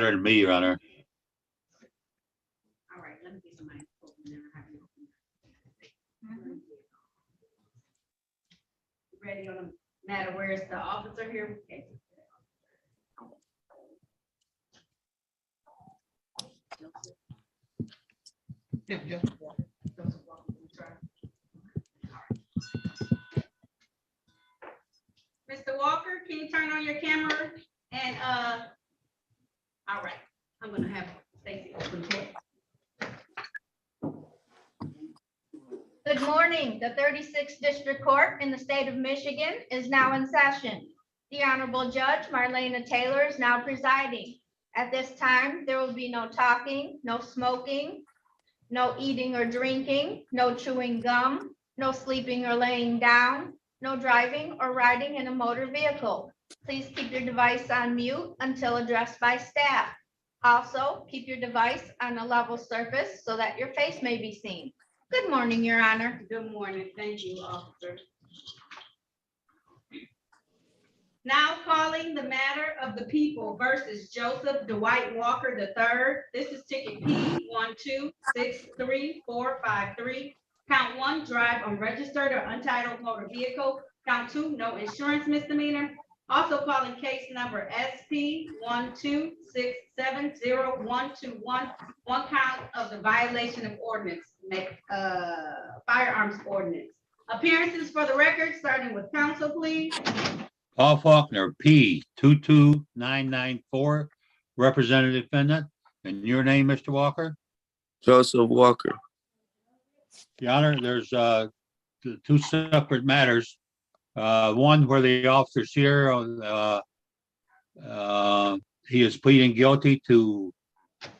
better than me, Your Honor. All right, let me get somebody to open it and have you open it. Ready on the matter, where's the officer here? Okay. Mr. Walker, can you turn on your camera? And all right, I'm gonna have Stacy open it. Good morning. The 36th District Court in the state of Michigan is now in session. The Honorable Judge Marlena Taylor is now presiding. At this time, there will be no talking, no smoking, no eating or drinking, no chewing gum, no sleeping or laying down, no driving or riding in a motor vehicle. Please keep your device on mute until addressed by staff. Also, keep your device on a level surface so that your face may be seen. Good morning, Your Honor. Good morning. Thank you, officer. Now calling the matter of the people versus Joseph Dwight Walker III. This is ticket P1263453. Count 1, drive unregistered or untitled motor vehicle. Count 2, no insurance misdemeanor. Also calling case number SP126702121. One count of the violation of ordinance, firearms ordinance. Appearances for the record, starting with counsel, please. Paul Faulkner, P22994, representative defendant. And your name, Mr. Walker? Joseph Walker. Your Honor, there's two separate matters. One where the officer's here, he is pleading guilty to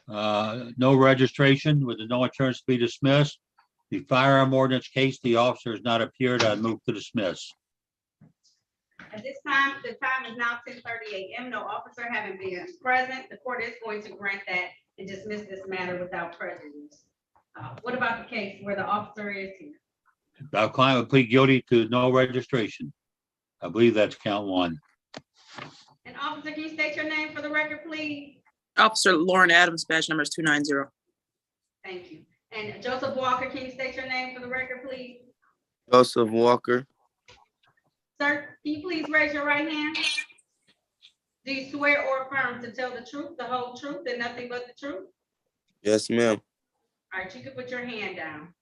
no registration with the no insurance to be dismissed. The firearm ordinance case, the officer has not appeared. I move to dismiss. At this time, the time is now 10:30 a.m. No officer having been present. The court is going to grant that and dismiss this matter without prejudice. What about the case where the officer is here? Our client would plead guilty to no registration. I believe that's count 1. And officer, can you state your name for the record, please? Officer Lauren Adams, badge number is 290. Thank you. And Joseph Walker, can you state your name for the record, please? Joseph Walker. Sir, can you please raise your right hand? Do you swear or affirm to tell the truth, the whole truth, and nothing but the truth? Yes, ma'am. All right, you can put your hand down.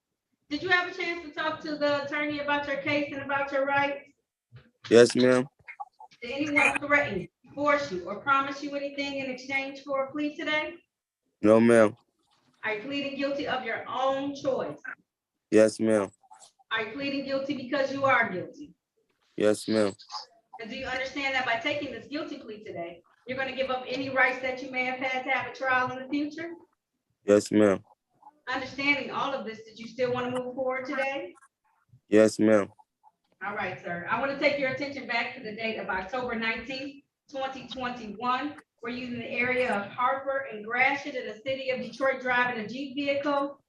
Did you have a chance to talk to the attorney about your case and about your rights? Yes, ma'am. Did anyone threaten, force you, or promise you anything in exchange for a plea today? No, ma'am. Are you pleading guilty of your own choice? Yes, ma'am. Are you pleading guilty because you are guilty? Yes, ma'am. And do you understand that by taking this guilty plea today, you're going to give up any rights that you may have had to have a trial in the future? Yes, ma'am. Understanding all of this, did you still want to move forward today? Yes, ma'am. All right, sir. I want to take your attention back to the date of October 19th, 2021. We're using the area of Harper and Gratiot in the city of Detroit driving a Jeep vehicle.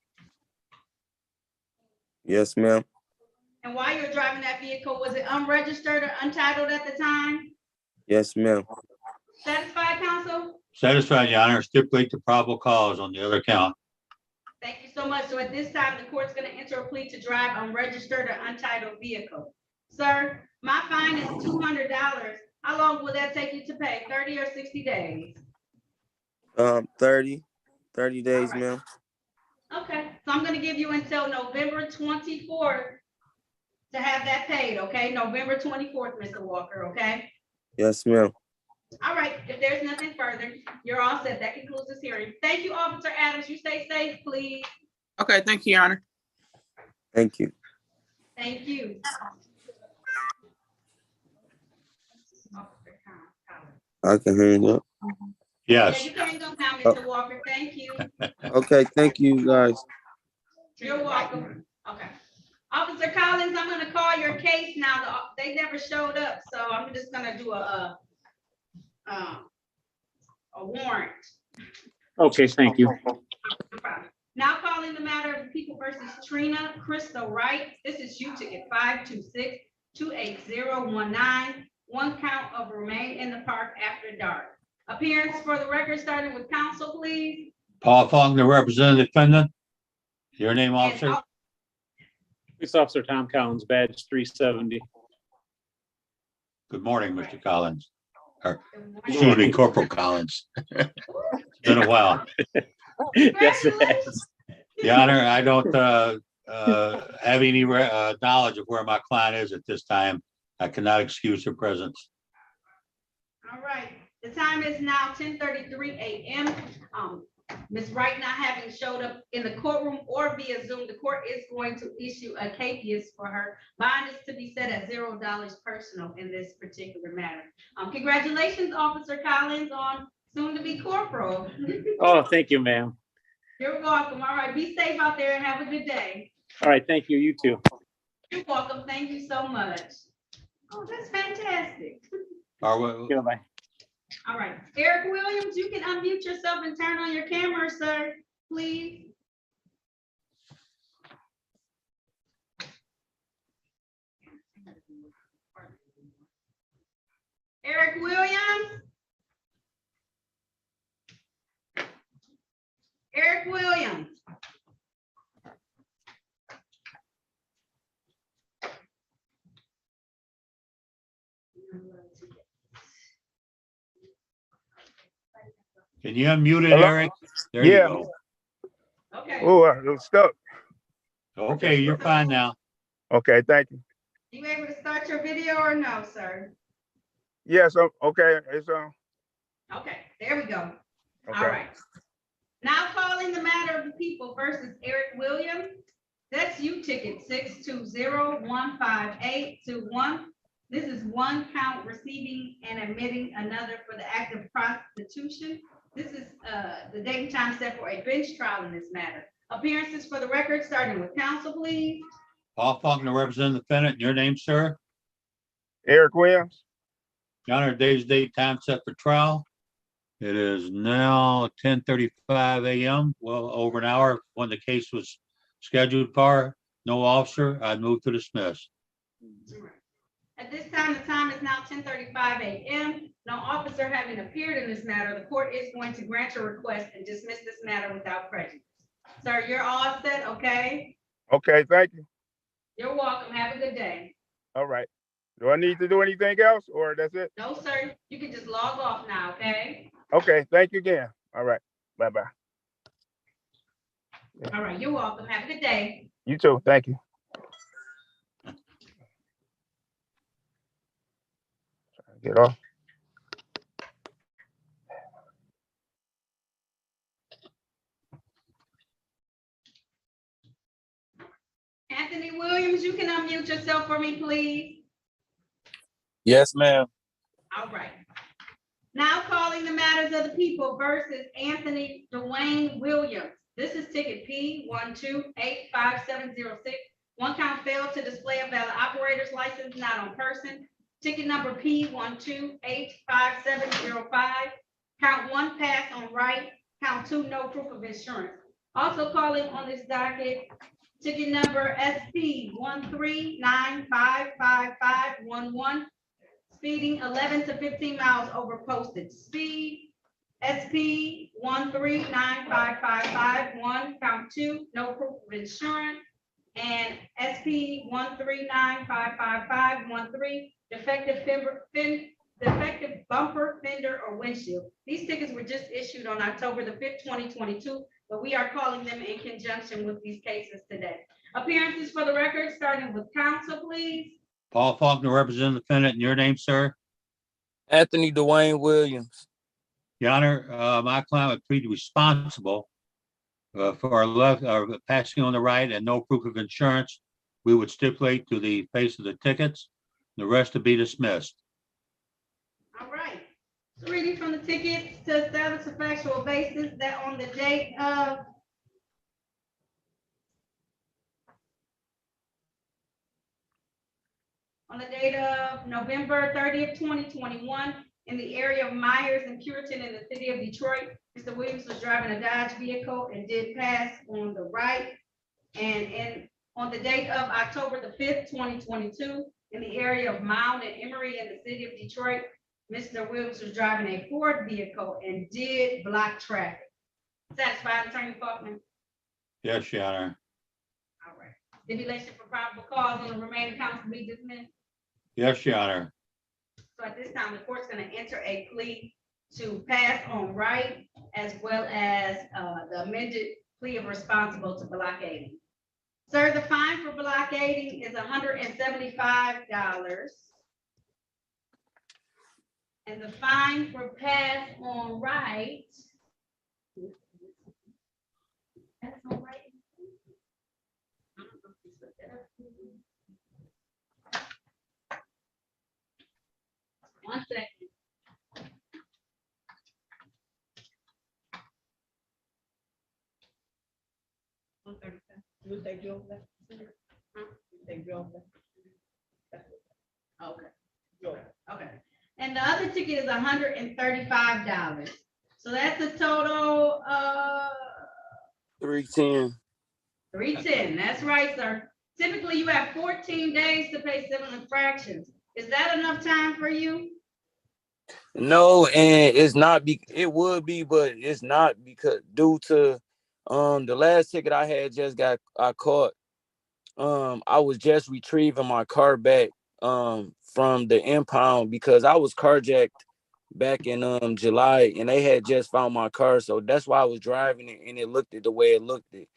Yes, ma'am. And while you're driving that vehicle, was it unregistered or untitled at the time? Yes, ma'am. Satisfied, counsel? Satisfied, Your Honor. Stipulate the probable cause on the other count. Thank you so much. So at this time, the court's going to enter a plea to drive unregistered or untitled vehicle. Sir, my fine is $200. How long will that take you to pay? 30 or 60 days? 30 days, All right. ma'am. Okay, so I'm going to give you until November 24th to have that paid, okay? November 24th, Mr. Walker, okay? Yes, ma'am. All right, if there's nothing further, you're all set. That concludes this hearing. Thank you, Officer Adams. You stay safe, please. Okay, thank you, Your Honor. Thank you. Thank you. I can hang up. Yeah, Yes. you can go now, Mr. Walker. Thank you. Okay, thank you, guys. You're welcome. Okay. Officer Collins, I'm gonna call your case now. They never showed up, so I'm just gonna do a warrant. Okay, thank you. No problem. Now calling the matter of the people versus Trina Crystal Wright. This is you ticket 526-28019. One count of remain in the park after dark. Appearance for the record, starting with counsel, please. Paul Faulkner, representing the defendant. Your name, And officer? Police Officer Tom Collins, badge 370. Good morning, Mr. Collins. Good Excuse me, Corporal Collins. It's been a while. Yes, it Congratulations. has. Your Honor, I don't have any knowledge of where my client is at this time. I cannot excuse her presence. All right, the time is now 10:33 a.m. Ms. Wright not having showed up in the courtroom or via Zoom, the court is going to issue a capias for her. Bond is to be set at $0 personal in this particular matter. Congratulations, Officer Collins, on soon to be corporal. Oh, thank you, ma'am. You're welcome. All right, be safe out there and have a good day. All right, thank you. You too. You're welcome. Thank you so much. Oh, that's fantastic. Goodbye. All right, Eric Williams, you can unmute yourself and turn on your camera, sir, please. Eric Williams? Eric Williams? Can you unmute it, Hello? Eric? There you Yeah. go. Okay, Oh, I was stuck. Okay, you're fine now. Okay, thank you. you able to start your video or no, sir? Yes, okay, it's Okay, there we go. All okay. right. Now calling the matter of the people versus Eric Williams. That's you ticket 6201581. This is one count receiving and admitting another for the act of prostitution. This is the date and time set for a bench trial in this matter. Appearances for the record, starting with counsel, please. Paul Faulkner, representing the defendant. Your name, sir? Eric Williams. Your Honor, date, time set for trial. It is now 10:35 a.m., well over an hour when the case was scheduled for. No officer, I'd move to dismiss. At this time, the time is now 10:35 a.m. No officer having appeared in this matter, the court is going to grant your request and dismiss this matter without prejudice. Sir, you're all set, okay? Okay, thank you. You're welcome. Have a good day. All right. Do I need to do anything else or that's it? No, sir, you can just log off now, okay? Okay, thank you again. All right. Bye-bye. All right, you're welcome. Have a good day. You too. Thank you. Get off. Anthony Williams, you can unmute yourself for me, please. Yes, ma'am. All right. Now calling the matters of the people versus Anthony Dwayne Williams. This is ticket P1285706. One count failed to display a valid operator's license not on person. Ticket number P1285705. Count one pass on right. Count two no proof of insurance. Also calling on this docket, ticket number SP139555511. Speeding 11 to 15 miles over posted speed. SP 1395551, count two, no proof of insurance. And SP 139555513, defective bumper, fender, or windshield. These tickets were just issued on October the 5th, 2022, but we are calling them in conjunction with these cases today. Appearances for the record, starting with counsel, please. Paul Faulkner, representing the defendant. And your name, sir? Anthony Dwayne Williams. Your Honor, my client would plead responsible for our passing on the right and no proof of insurance. We would stipulate to the face of the tickets. The rest to be dismissed. All right. So reading from the tickets to establish a factual basis that on the date of November 30th, 2021, in the area of Myers and Puritan in the city of Detroit, Mr. Williams was driving a Dodge vehicle and did pass on the right. And on the date of October the 5th, 2022, in the area of Mound and Emory in the city of Detroit, Mr. Williams was driving a Ford vehicle and did block traffic. Satisfied, Attorney Faulkner? Yes, Your Honor. All right. Stipulation for probable cause on the remaining counts to be dismissed. Yes, Your Honor. So at this time, the court's gonna enter a plea to pass on right as well as the amended plea of responsible to blockading. Sir, the fine for blockading is $175. And the fine for pass on right. Pass on right. One second. Okay. Okay. And the other ticket is $135. So that's a total of 310. 310. That's right, sir. Typically, you have 14 days to pay civil infractions. Is that enough time for you? No, and it's not it would be, but it's not because due to the last ticket I had I caught. I was just retrieving my car back from the impound because I was carjacked back in July, and they had just found my car. So that's why I was driving it, and it looked it the way it looked it.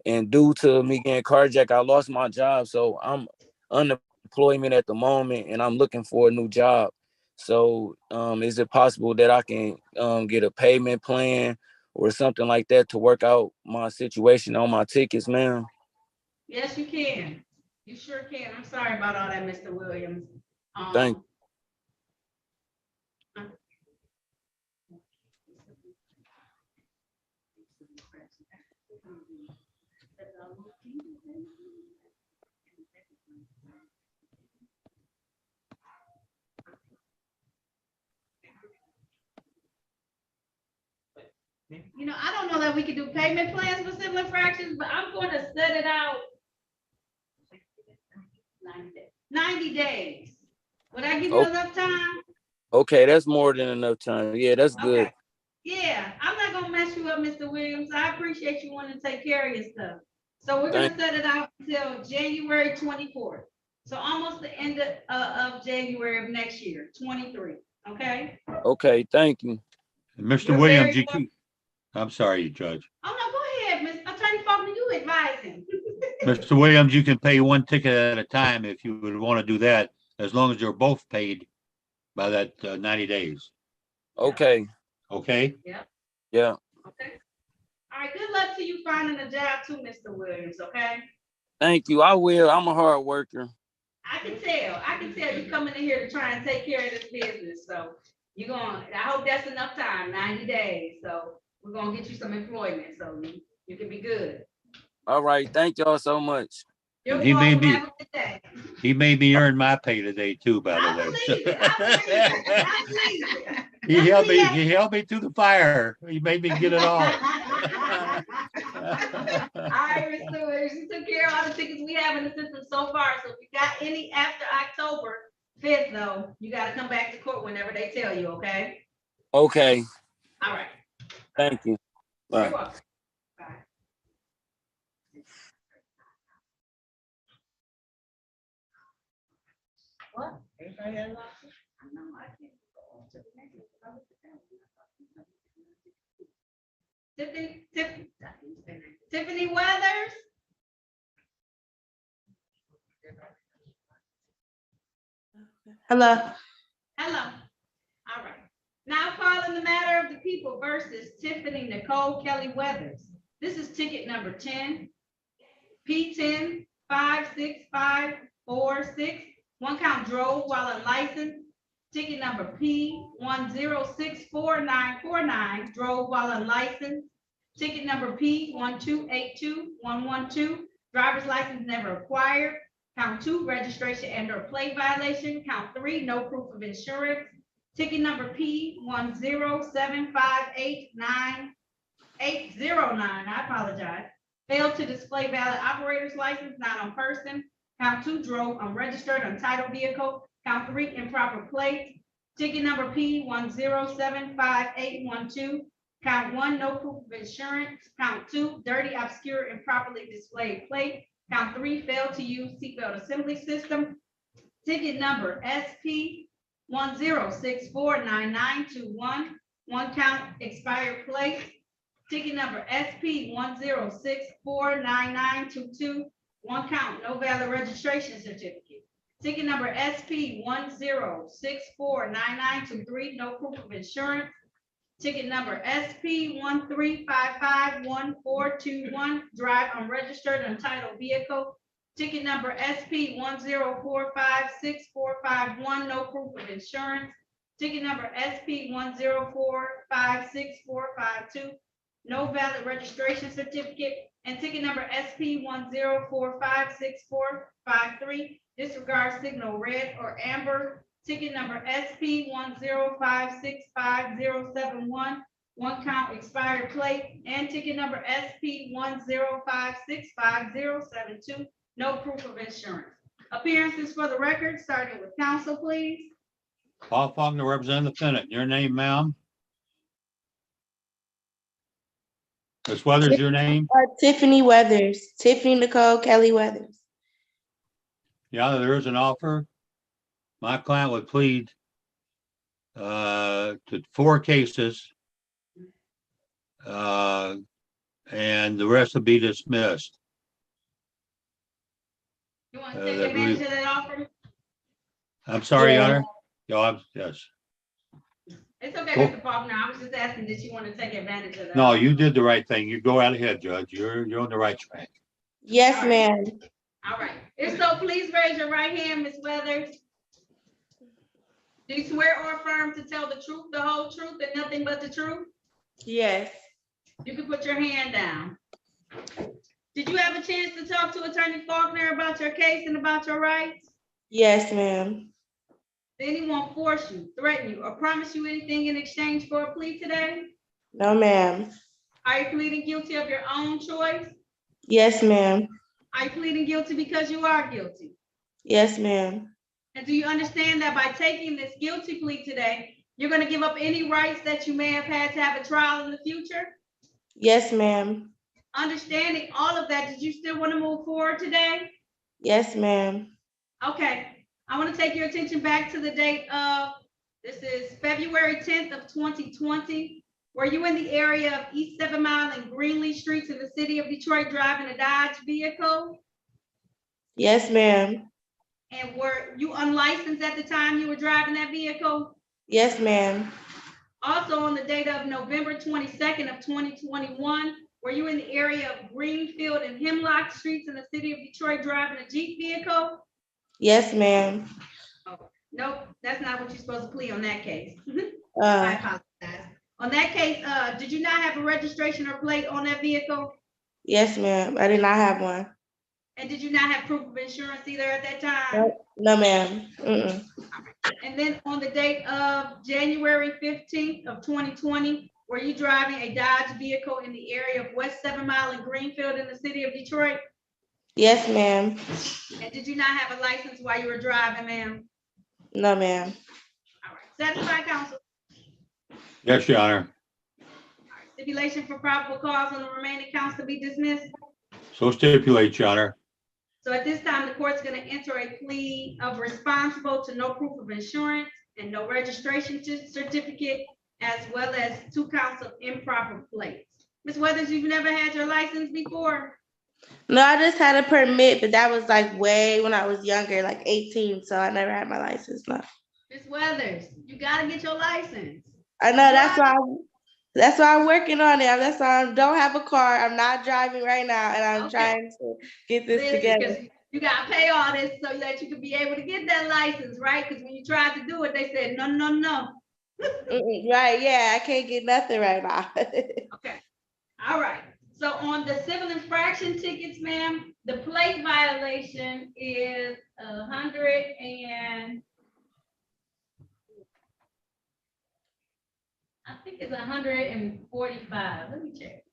And due to me getting carjacked, I lost my job. So I'm unemployment at the moment, and I'm looking for a new job. So is it possible that I can get a payment plan or something like that to work out my situation on my tickets, ma'am? Yes, you can. You sure can. I'm sorry about all that, Mr. Williams. Thank You know, I don't know that we can do payment plans for civil infractions, but I'm going to set it out 90 days. Would I give you Oh. enough time? Okay, that's more than enough time. Yeah, that's good. Okay. Yeah, I'm not gonna mess you up, Mr. Williams. I appreciate you wanting to take care of your stuff. So we're gonna set it out until January 24th. So almost the end of January of next year, 23, okay? Okay, thank you. Mr. You're Williams, very I'm sorry, Judge. Oh, no, go ahead, Ms. Attorney Faulkner, you advise him. Mr. Williams, you can pay one ticket at a time if you would want to do that, as long as they're both paid by that 90 days. Okay. Okay? Yeah. Yeah. Okay. All right, good luck to you finding a job too, Mr. Williams, okay? Thank you. I will. I'm a hard worker. I can tell you coming in here to try and take care of this business, so I hope that's enough time, 90 days, so we're gonna get you some employment, so you can be good. All right. Thank y'all so much. You're He may welcome, be- have a good day. He made me earn my pay today too, by the I way. believe it, I believe it. He held me through the fire. He made me get it all. All right, Mr. Williams, you took care of all the tickets we have in the system so far, so if you got any after October 5th though, you gotta come back to court whenever they tell you, okay? Okay. All right. Thank you. You're Bye. welcome. Bye. What? Everybody had a lot? I know, I can't go on to the next one. Tiffany Weathers? Hello. Hello. All right. Now calling the matter of the people versus Tiffany Nicole Kelly Weathers. This is ticket number 10, P10 56546. One count drove while unlicensed. Ticket number P10644949, drove while unlicensed. Ticket number P1282112, driver's license never acquired. Count 2, registration and or plate violation. Count 3, no proof of insurance. Ticket number P107589809, I apologize. Failed to display valid operator's license, not on person. Count 2, drove unregistered untitled vehicle. Count 3, improper plate. Ticket number P 10758812. Count one, no proof of insurance. Count two, dirty, obscure, improperly displayed plate. Count three, failed to use seatbelt assembly system. Ticket number SP 10649921. One count expired plate. Ticket number SP 10649922. One count, no valid registration certificate. Ticket number SP 10649923. No proof of insurance. Ticket number SP 13551421. Drive unregistered untitled vehicle. Ticket number SP 10456451. No proof of insurance. Ticket number SP 10456452. No valid registration certificate. And ticket number SP 10456453. Disregard signal red or amber. Ticket number SP 10565071. One count expired plate. And ticket number SP 10565072. No proof of insurance. Appearances for the record, starting with counsel, please. Paul Faulkner, representing the defendant. Your name, ma'am? Ms. Weathers, your name? Tiffany Weathers, Tiffany Nicole Kelly Weathers. Yeah, there is an offer. My client would plead to 4 cases. And the rest would be dismissed. You want to take advantage of that offer? I'm sorry, Yeah. Your Honor. Yes. It's okay, Cool. Mr. Faulkner. I was just asking, did you want to take advantage of that? No, you did the right thing. You go out ahead, Judge. You're on the right track. Yes, ma'am. All right. If so, please raise your right hand, Ms. Weathers. Do you swear or affirm to tell the truth, the whole truth, and nothing but the truth? Yes. You can put your hand down. Did you have a chance to talk to Attorney Faulkner about your case and about your rights? Yes, ma'am. Did anyone force you, threaten you, or promise you anything in exchange for a plea today? No, ma'am. Are you pleading guilty of your own choice? Yes, ma'am. Are you pleading guilty because you are guilty? Yes, ma'am. And do you understand that by taking this guilty plea today, you're going to give up any rights that you may have had to have a trial in the future? Yes, ma'am. Understanding all of that, did you still want to move forward today? Yes, ma'am. Okay, I want to take your attention back to the date of, this is February 10th of 2020. Were you in the area of East 7 Mile and Greenlee Streets in the city of Detroit driving a Dodge vehicle? Yes, ma'am. And were you unlicensed at the time you were driving that vehicle? Yes, ma'am. Also on the date of November 22nd of 2021, were you in the area of Greenfield and Hemlock Streets in the city of Detroit driving a Jeep vehicle? Yes, ma'am. Nope, that's not what you're supposed to plead on that case. I Uh, apologize. On that case, did you not have a registration or plate on that vehicle? yes, ma'am. I did not have one. And did you not have proof of insurance either at that time? Nope. No, ma'am. Mm-mm. And then on the date of January 15th of 2020, were you driving a Dodge vehicle in the area of West 7 Mile and Greenfield in the city of Detroit? Yes, ma'am. And did you not have a license while you were driving, ma'am? No, ma'am. All right, satisfied, counsel? Yes, Your Honor. Stipulation for probable cause on the remaining counts to be dismissed. So stipulate, Your Honor. So at this time, the court's going to enter a plea of responsible to no proof of insurance and no registration certificate, as well as 2 counts of improper plates. Ms. Weathers, you've never had your license before? No, I just had a permit, but that was like way when I was younger, like 18. So I never had my license. No. Ms. Weathers, you got to get your license. I know that's why I'm working on it. That's why I don't have a car. I'm not driving right now, and I'm Okay. trying to get this Listen, together. 'cause you got to pay all this so that you can be able to get that license, right? Because when you tried to do it, they said, no, no, no. Right, yeah, I can't get nothing right now. Okay, all right. So on the civil infraction tickets, ma'am, the plate violation is 100 and I think it's 145. Let me check.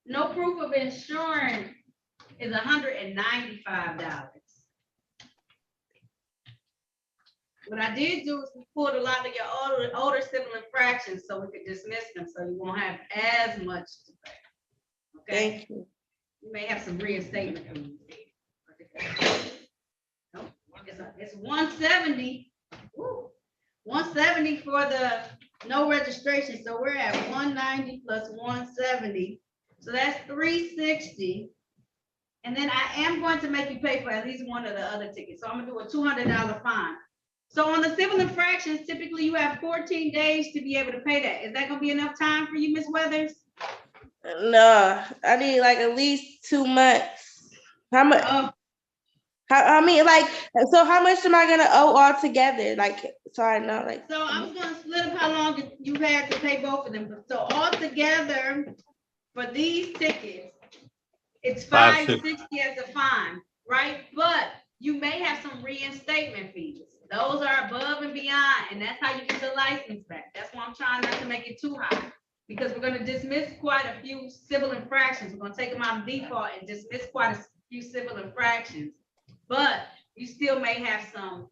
No proof of insurance is $195. What I did do is we pulled a lot of your older civil infractions so we could dismiss them, so you won't have as much to pay. Okay, Thank you. you may have some reinstatement fees. Nope, it's 170. Woo. 170 for the no registration, so we're at 190 plus 170, so that's 360. And then I am going to make you pay for at least one of the other tickets, so I'm gonna do a $200 fine. So on the civil infractions, typically you have 14 days to be able to pay that. Is that gonna be enough time for you, Ms. Weathers? No, I need like at least 2 months. How much? Oh, I mean, like, so how much am I gonna owe altogether? Like, so I know, like. so I'm gonna split up how long you had to pay both of them. So altogether, for these tickets, it's $560 as a fine, right? But you may have some reinstatement fees. Those are above and beyond, and that's how you get the license back. That's why I'm trying not to make it too high. Because we're gonna dismiss quite a few civil infractions. We're gonna take them out of default and dismiss quite a few civil infractions. But you still may have some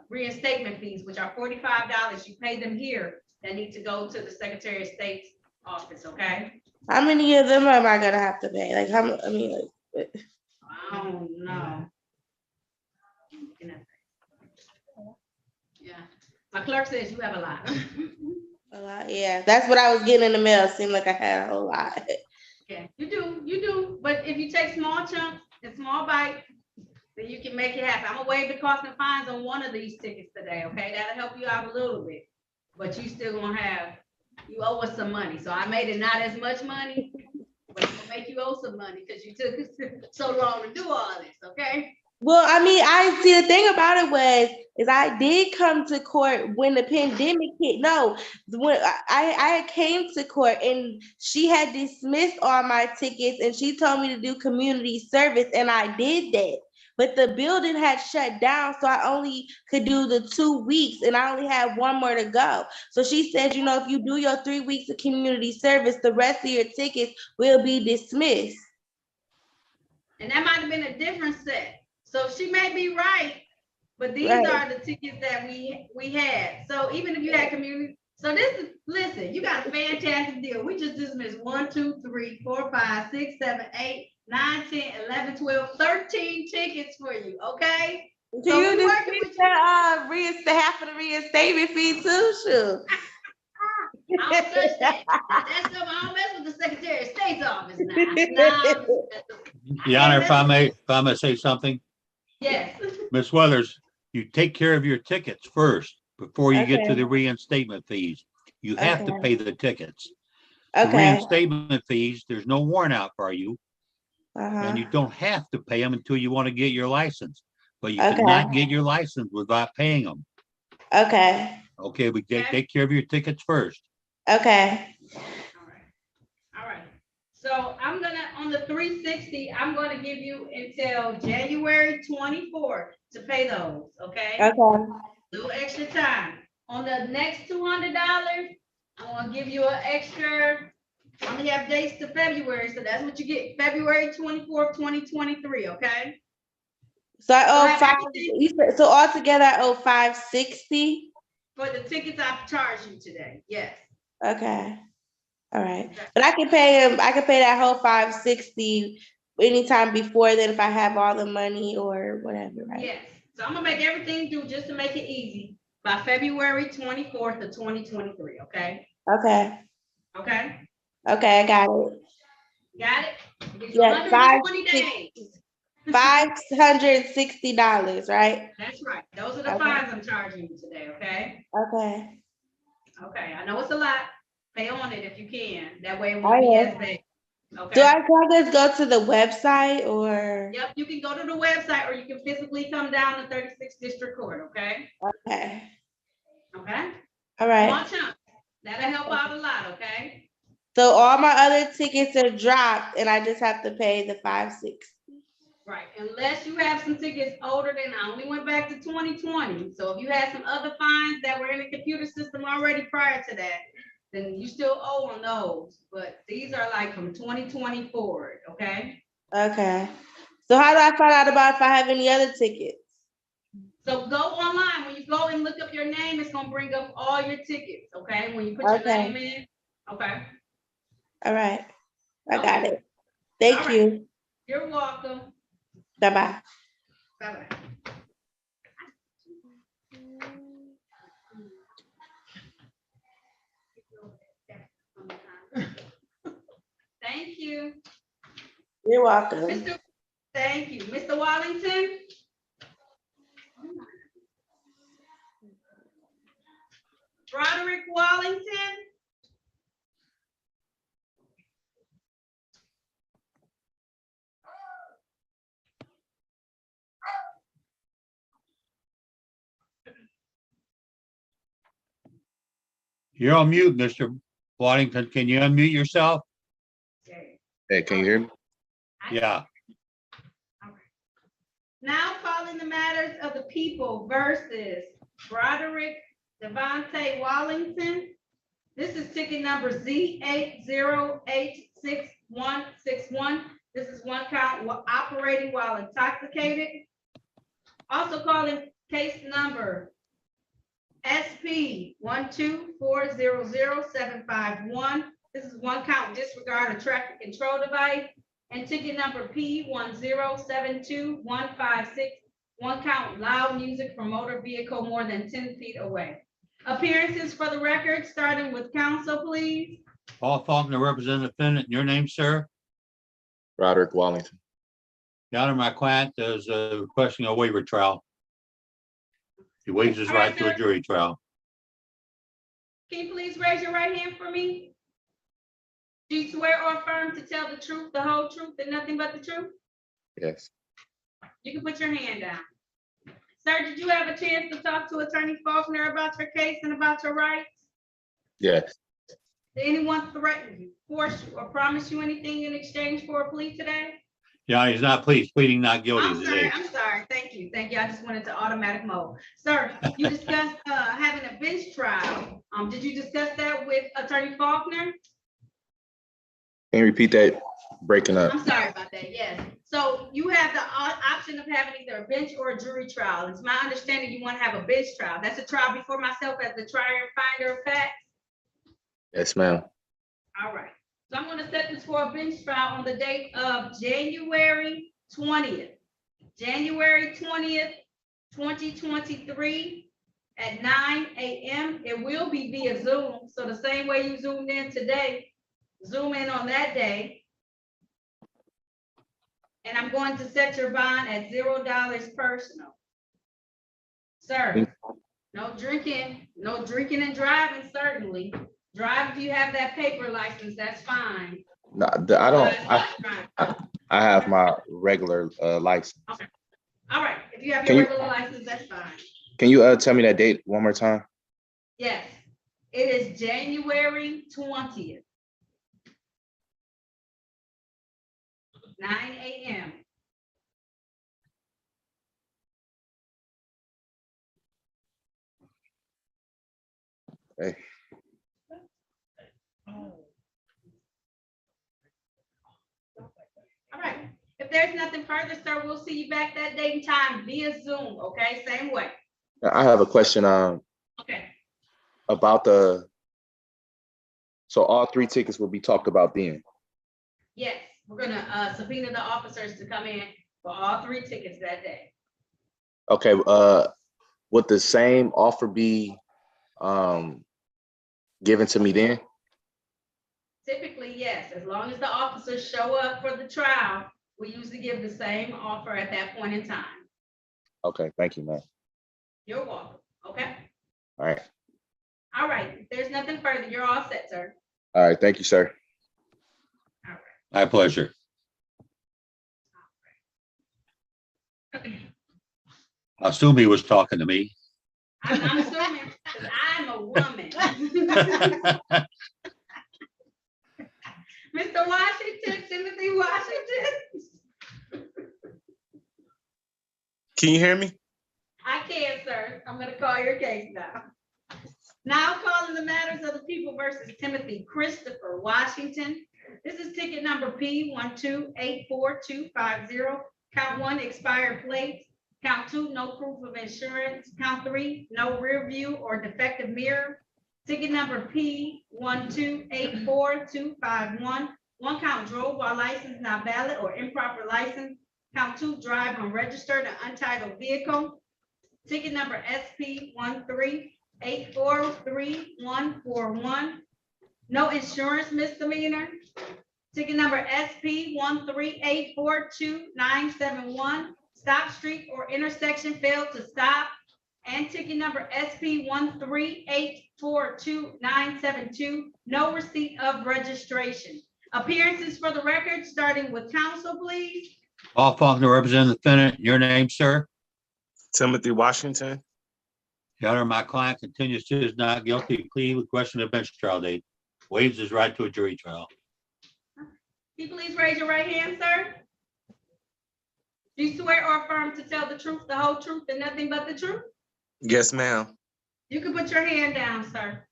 reinstatement fees, which are $45. You pay them here. That need to go to the Secretary of State's office, okay? How many of them am I gonna have to pay? Like, I mean, like. I don't know. Yeah, my clerk says you have a lot. A lot, yeah. That's what I was getting in the mail. Seemed like I had a whole lot. Yeah, you do. But if you take small chunks and small bites, then you can make it happen. I'm gonna waive the cost and fines on one of these tickets today, okay? That'll help you out a little bit. But you still gonna you owe us some money. So I made it not as much money, but it's gonna make you owe some money because you took so long to do all this, okay? Well, I mean, I see the thing about it is I did come to court when the pandemic hit. No, when I came to court and she had dismissed all my tickets and she told me to do community service and I did that. But the building had shut down, so I only could do the 2 weeks and I only had one more to go. So she said, you know, if you do your 3 weeks of community service, the rest of your tickets will be dismissed. And that might have been a different set. So she may be right, but these Right. are the tickets that we had. So even if you had community, so listen, you got a fantastic deal. We just dismissed 1, 2, 3, 4, 5, 6, 7, 8, 9, 10, 11, 12, 13 tickets for you, okay? So So you we just working need with the half of the reinstatement fee too, shoot. I don't touch that. That's something I don't mess with the Secretary of State's office now. Your Honor, if I may say something, Yes. Ms. Weathers, you take care of your tickets first before you get to Okay. the reinstatement fees. You have to Okay. pay the tickets. The Okay. reinstatement fees, there's no warrant out for you, and you Uh-huh. don't have to pay them until you want to get your license. But you Okay. cannot get your license without paying them. Okay. Okay, we take care of your tickets first. Okay. All right. So I'm gonna, on the 360, I'm gonna give you until January 24th to pay those, okay? Okay. Little extra time. On the next $200, I'm gonna give you an extra, I only have dates to February, so that's what you get, February 24th, 2023, okay? So I owe have everything- so altogether I owe $560. For the tickets I've charged you today, yes. Okay. All right. But I can pay that whole $560 anytime before then if I have all the money or whatever, right? Yes, so I'm gonna make everything due just to make it easy by February 24th of 2023, okay? Okay. Okay, Okay, I got it. got it? Give you Yeah, 120 days. $560, right? That's right, those are the Okay. fines I'm charging you today, okay? Okay. Okay, I know it's a lot, pay on it if you can, that way it I won't be will. as big. Do Okay, I just go to the website or? yep, you can go to the website or you can physically come down to 36th District Court, okay? Okay. Okay, All right. small chunk, that'll help out a lot, okay? So all my other tickets are dropped and I just have to pay the $560. Right, unless you have some tickets older than, I only went back to 2020, so if you had some other fines that were in the computer system already prior to that, then you still owe on those, but these are like from 2020 forward, okay? Okay. So how do I find out about if I have any other tickets? So go online. When you go and look up your name, it's gonna bring up all your tickets, okay? When you put your Okay. name in, okay? All right. I got Okay. it. Thank All right. you. You're welcome. Bye-bye. Bye-bye. Thank you. You're welcome. Thank you. Mr. Wallington? Roderick Wallington? You're on mute, Mr. Waddington. Can you unmute yourself? Hey, can you hear me? Yeah. Now calling the matters of the people versus Broderick Devontae Wallington. This is ticket number Z80866161. This is one count operating while intoxicated. Also calling case number SP 124000751. This is one count disregard a traffic control device. And ticket number P1072156, one count loud music from motor vehicle more than 10 feet away. Appearances for the record, starting with counsel, please. Paul Faulkner, representative defendant. Your name, sir? Roderick Wallington. Your Honor, my client is requesting a waiver trial. He waives his All right, right to a sir. jury trial. Can you please raise your right hand for me? Do you swear or affirm to tell the truth, the whole truth, and nothing but the truth? Yes. You can put your hand down. Sir, did you have a chance to talk to Attorney Faulkner about your case and about your rights? Yes. Did anyone threaten you, force you, or promise you anything in exchange for a plea today? Yeah, he's not pleading not guilty today. I'm sorry. Thank you. I just went into automatic mode. Sir, you discussed having a bench trial. Did you discuss that with Attorney Faulkner? Can you repeat that? Breaking up. I'm sorry about that, yes. So you have the option of having either a bench or a jury trial. It's my understanding you want to have a bench trial. That's a trial before myself as the trier and finder of facts. Yes, ma'am. All right. So I'm going to set this for a bench trial on the date of January 20th. January 20th, 2023 at 9 a.m. It will be via Zoom. So the same way you zoomed in today, zoom in on that day. And I'm going to set your bond at $0 personal. Sir, no drinking and driving, certainly. Drive if you have that paper license, that's fine. No, I don't. I have my regular license. Okay. All right. If you have Can your you- regular license, that's fine. Can you tell me that date one more time? Yes. It is January 20th. 9 a.m. Hey. All right. If there's nothing further, sir, we'll see you back that date and time via Zoom, okay? Same way. I have a question Okay. about so all 3 tickets will be talked about then. Yes, we're gonna subpoena the officers to come in for all 3 tickets that day. Okay, would the same offer be given to me then? Typically, yes, as long as the officers show up for the trial, we usually give the same offer at that point in time. Okay, thank you, man. You're welcome, okay? All right. All right, if there's nothing further, you're all set, sir. All right, thank you, sir. My pleasure. I assume he was talking to me. I'm assuming, because I'm a woman. Mr. Washington, Timothy Washington. Can you hear me? I can, sir. I'm gonna call your case now. Now calling the matters of the people versus Timothy Christopher Washington. This is ticket number P1284250, count 1, expired plates, Count two, no proof of insurance. Count three, no rear view or defective mirror. Ticket number P 1284251. One count drove while license not valid or improper license. Count two, drive unregistered and untitled vehicle. Ticket number SP 138434141. No insurance misdemeanor. Ticket number SP 1384291. Stop street or intersection failed to stop. And ticket number SP 1384292. No receipt of registration. Appearances for the record, starting with counsel, please. Paul Faulkner, representing the defendant. Your name, sir? Timothy Washington. Your Honor, my client continues to is not guilty plea with question of bench trial date. Waives his right to a jury trial. Can you please raise your right hand, sir? Do you swear or affirm to tell the truth, the whole truth, and nothing but the truth? Yes, ma'am. You can put your hand down, sir.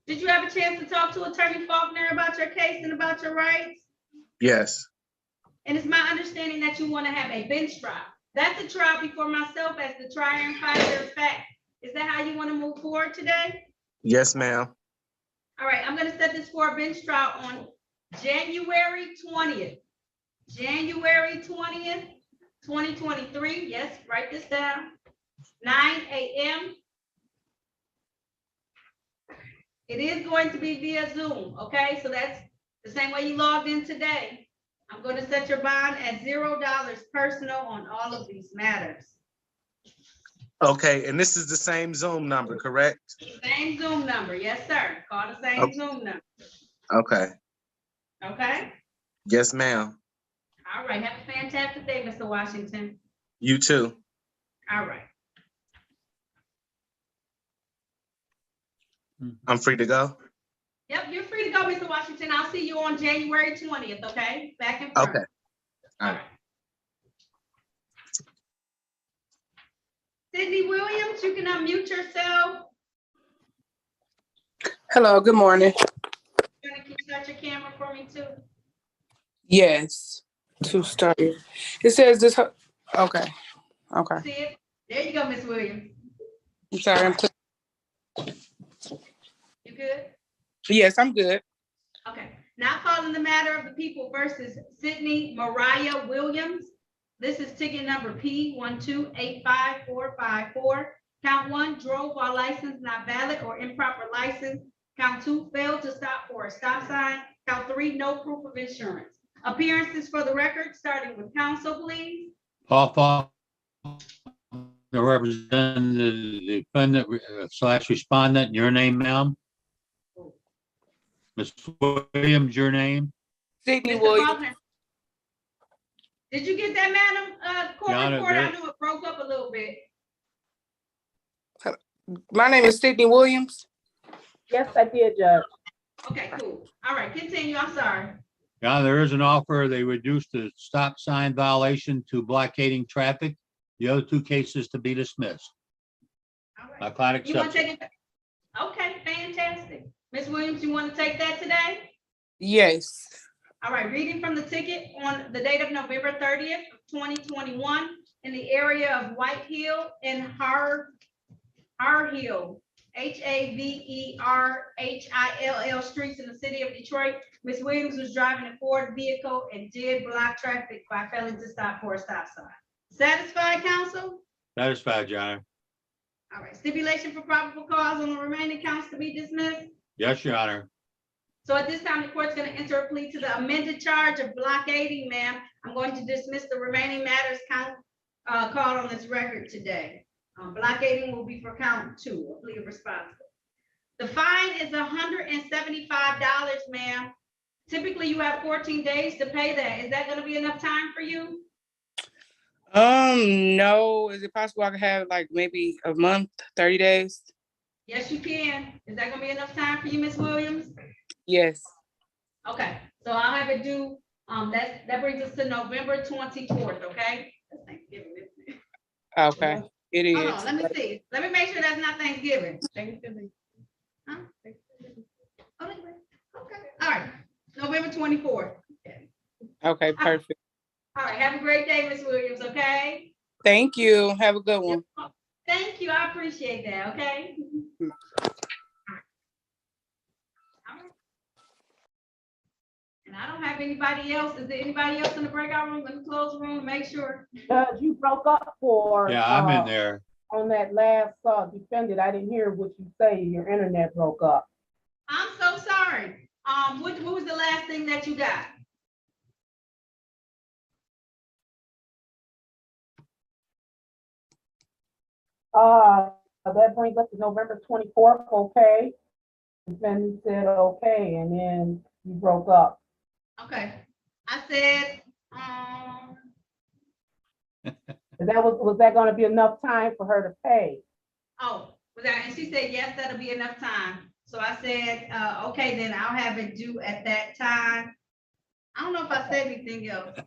Did you have a chance to talk to Attorney Faulkner about your case and about your rights? Yes. And it's my understanding that you want to have a bench trial. That's a trial before myself as the trier and finder of fact. Is that how you want to move forward today? Yes, ma'am. All right, I'm gonna set this for a bench trial on January 20th. January 20th, 2023. Yes, write this down. 9 a.m. It is going to be via Zoom, okay? So that's the same way you logged in today. I'm going to set your bond at $0 personal on all of these matters. Okay, and this is the same Zoom number, correct? Same Zoom number, yes, sir. Call the same Okay. Zoom number, Okay. okay? Yes, ma'am. All right, have a fantastic day, Mr. Washington. You too. All right. I'm free to go. Yep, you're free to go, Mr. Washington. I'll see you on January 20th, okay? Back in front. Okay. All All right. right. Sydney Williams, you can unmute yourself. Hello, good morning. You're gonna keep shut your camera for me too. Yes, to start. It says this, okay, okay. See it? There you go, Miss Williams. I'm sorry, You good? yes, I'm good. Okay. Now calling the matter of the people versus Sydney Mariah Williams. This is ticket number P 1285454. Count one, drove while license not valid or improper license. Count two, failed to stop for a stop sign. Count three, no proof of insurance. Appearances for the record, starting with counsel, please. Paul Faulkner, representing the defendant slash respondent. Your name, ma'am? Ms. Williams, your name? Sydney Mr. Williams, Faulkner. Did you get that, Madam Court Your Honor, reporter? I there- knew it broke up a little bit. my name is Sydney Williams. Yes, I did, Judge. Okay, cool. All right, continue. I'm sorry. Yeah, there is an offer. They reduced the stop sign violation to blockading traffic. The other two cases to be dismissed. All right. My client You want accepts to it. take it? Okay, fantastic. Ms. Williams, you want to take that today? Yes, All right, reading from the ticket on the date of November 30th, 2021, in the area of White Hill and Har Hill, HAVERHILL streets in the city of Detroit. Ms. Williams was driving a Ford vehicle and did block traffic by failing to stop for a stop sign. Satisfied, counsel? Satisfied, Your Honor. All right, stipulation for probable cause on the remaining counts to be dismissed. Yes, Your Honor. So at this time, the court's going to enter a plea to the amended charge of blockading, ma'am. I'm going to dismiss the remaining matters called on this record today. Blockading will be for count two, a plea of responsible. The fine is $175, ma'am. Typically, you have 14 days to pay that. Is that going to be enough time for you? no, is it possible I could have like maybe a month, 30 days? Yes, you can. Is that going to be enough time for you, Ms. Williams? Yes, Okay, so I'll have it due. That brings us to November 24th, okay? That's Thanksgiving, isn't it? okay, it is. Hold on, let me see. Let me make sure that's not Thanksgiving. Thanksgiving. Huh? Thanksgiving. Oh, wait, wait. Okay, all right. November 24th. Okay, perfect. All right, have a great day, Ms. Williams, okay? Thank you. Have a good one. Thank you, I appreciate that, okay? And I don't have anybody else. Is there anybody else in the breakout room? Let me close the room to make sure. Judge, you broke up for. Yeah, I'm in there. On that last defendant, I didn't hear what you say. Your internet broke up. I'm so sorry. What was the last thing that you got? That brings us to November 24th, okay? Defendant said okay, and then you broke up. Okay, I said, And was that gonna be enough time for her to pay? oh, was that, and she said, yes, that'll be enough time. So I said, okay, then I'll have it due at that time. I don't know if I said anything else.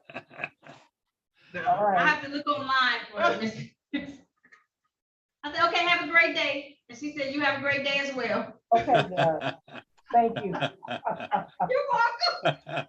All right. I have to look online for it. I said, okay, have a great day. And she said, you have a great day as well. Okay, Judge. Thank you. You're welcome.